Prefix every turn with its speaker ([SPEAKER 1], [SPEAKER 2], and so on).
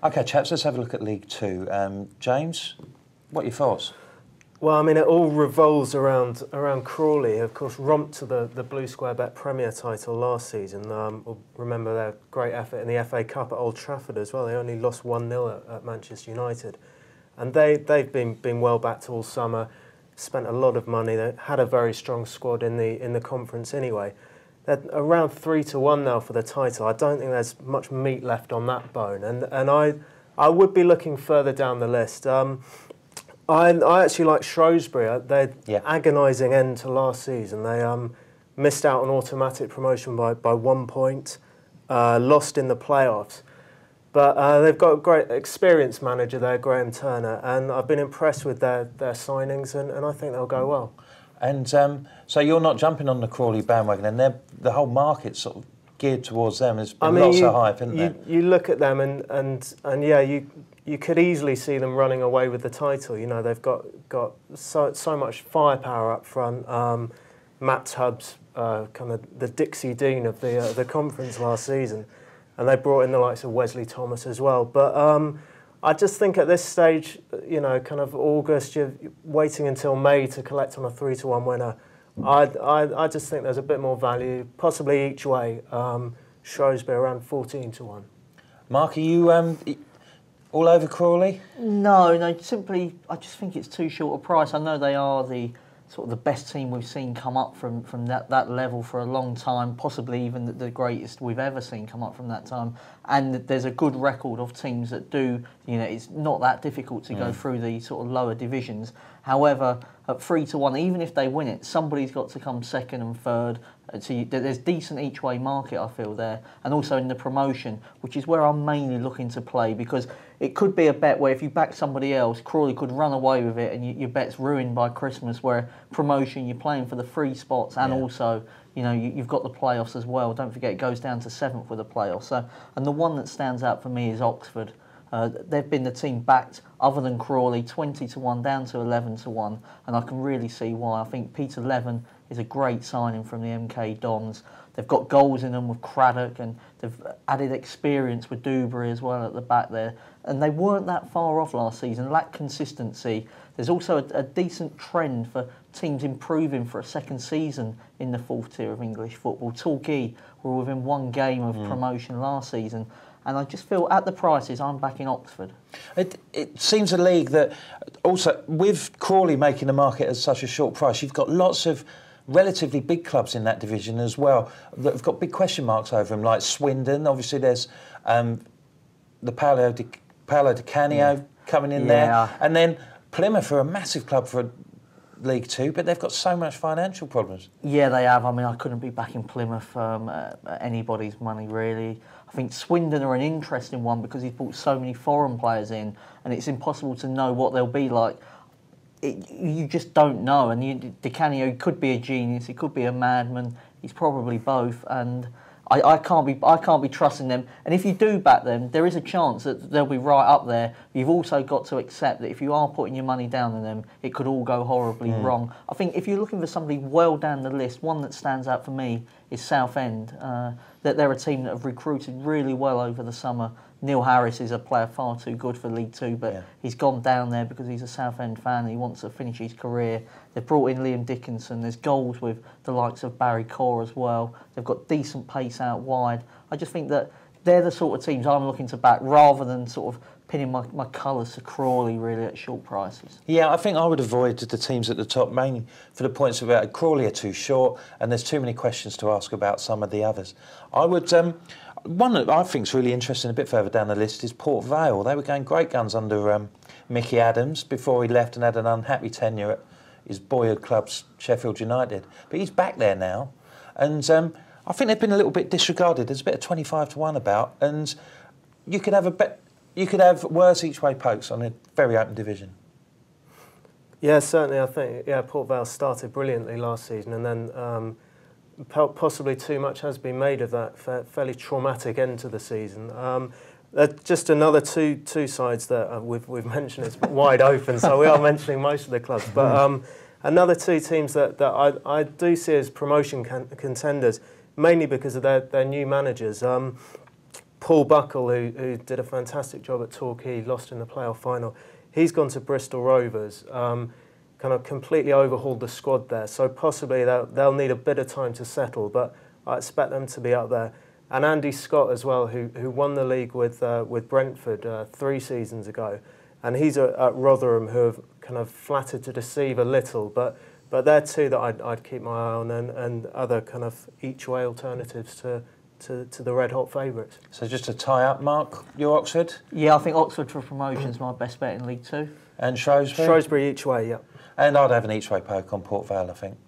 [SPEAKER 1] OK, chaps, let's have a look at League Two. James, what are your thoughts?
[SPEAKER 2] Well, I mean, it all revolves around Crawley, who of course romped to the Blue Square Bet Premier title last season. We'll remember their great effort in the FA Cup at Old Trafford as well. They only lost 1-0 at Manchester United. And they've been well backed all summer, spent a lot of money. They had a very strong squad in the conference anyway. They're around 3-1 now for the title. I don't think there's much meat left on that bone. And I would be looking further down the list. I actually like Shrewsbury. Their agonising end to last season. They missed out on automatic promotion by 1 point, lost in the playoffs. But they've got a great experienced manager there, Graham Turner, and I've been impressed with their signings, and I think they'll go well. And
[SPEAKER 1] so you're not jumping on the Crawley bandwagon, and the whole market's sort of geared towards them. There's been lots of hype, isn't there?
[SPEAKER 2] You look at them, and yeah, you could easily see them running away with the title. You know, they've got so much firepower up front. Matt Tubbs, kind of the Dixie Dean of the conference last season, and they brought in the likes of Wesley Thomas as well. But I just think at this stage, you know, kind of August, you're waiting until May to collect on a 3-1 winner. I just think there's a bit more value, possibly each way. Shrewsbury around 14-1.
[SPEAKER 1] Mark, are you all over Crawley?
[SPEAKER 3] No, simply I just think it's too short a price. I know they are the sort of the best team we've seen come up from that level for a long time, possibly even the greatest we've ever seen come up from that time. And there's a good record of teams that do, you know, it's not that difficult to go through the sort of lower divisions. However, at 3-1, even if they win it, somebody's got to come second and third. So there's decent each way market, I feel, there. And also in the promotion, which is where I'm mainly looking to play, because it could be a bet where if you back somebody else, Crawley could run away with it and your bet's ruined by Christmas, where promotion, you're playing for the free spots and also, you know, you've got the playoffs as well. Don't forget it goes down to 7th with the playoffs. So, and the one that stands out for me is Oxford. They've been the team backed, other than Crawley, 20-1 down to 11-1, and I can really see why. I think Peter Levin is a great signing from the MK Dons. They've got goals in them with Craddock, and they've added experience with Dewberry as well at the back there. And they weren't that far off last season, lacked consistency. There's also a decent trend for teams improving for a second season in the 4th tier of English football. Torquay were within 1 game of promotion last season. And I just feel at the prices, I'm backing Oxford.
[SPEAKER 1] It seems a league that also, with Crawley making the market at such a short price, you've got lots of relatively big clubs in that division as well that have got big question marks over them, like Swindon. Obviously, there's the Paolo Di Canio coming in there. And then Plymouth are a massive club for League Two, but they've got so much financial problems.
[SPEAKER 3] Yeah, they have. I mean, I couldn't be backing Plymouth anybody's money, really. I think Swindon are an interesting one because he's brought so many foreign players in, and it's impossible to know what they'll be like. You just don't know. And Di Canio could be a genius, he could be a madman. He's probably both, and I can't be trusting them. And if you do back them, there is a chance that they'll be right up there. You've also got to accept that if you are putting your money down on them, it could all go horribly wrong. I think if you're looking for somebody well down the list, one that stands out for me is Southend. That they're a team that have recruited really well over the summer. Neil Harris is a player far too good for League Two, but he's gone down there because he's a Southend fan and he wants to finish his career. They've brought in Liam Dickinson. There's goals with the likes of Barry Corr as well. They've got decent pace out wide. I just think that they're the sort of teams I'm looking to back rather than sort of pinning my colours to Crawley really at short prices. Yeah,
[SPEAKER 1] I think I would avoid the teams at the top mainly for the points about Crawley are too short and there's too many questions to ask about some of the others. I would one that I think is really interesting a bit further down the list is Port Vale. They were going great guns under Mickey Adams before he left and had an unhappy tenure at his boyhood clubs, Sheffield United. But he's back there now, and I think they've been a little bit disregarded. There's a bit of 25-1 about, and you could have worse each way pokes on a very open division.
[SPEAKER 2] Yeah, certainly. I think Port Vale started brilliantly last season, and then possibly too much has been made of that fairly traumatic end to the season. Just another two sides that we've mentioned. It's wide open, so we are mentioning most of the clubs. But another two teams that I do see as promotion contenders, mainly because of their new managers. Paul Buckle, who did a fantastic job at Torquay, lost in the playoff final. He's gone to Bristol Rovers, kind of completely overhauled the squad there. So possibly they'll need a bit of time to settle, but I expect them to be up there. And Andy Scott as well, who won the league with Brentford 3 seasons ago. And he's at Rotherham, who have kind of flattered to deceive a little, but they're two that I'd keep my eye on, and other kind of each way alternatives to the red hot favourites.
[SPEAKER 1] So just to tie up, Mark, your Oxford?
[SPEAKER 3] Yeah, I think Oxford for promotion is my best bet in League Two.
[SPEAKER 1] And Shrewsbury?
[SPEAKER 2] Shrewsbury each way, yeah.
[SPEAKER 1] And I'd have an each way poke on Port Vale, I think.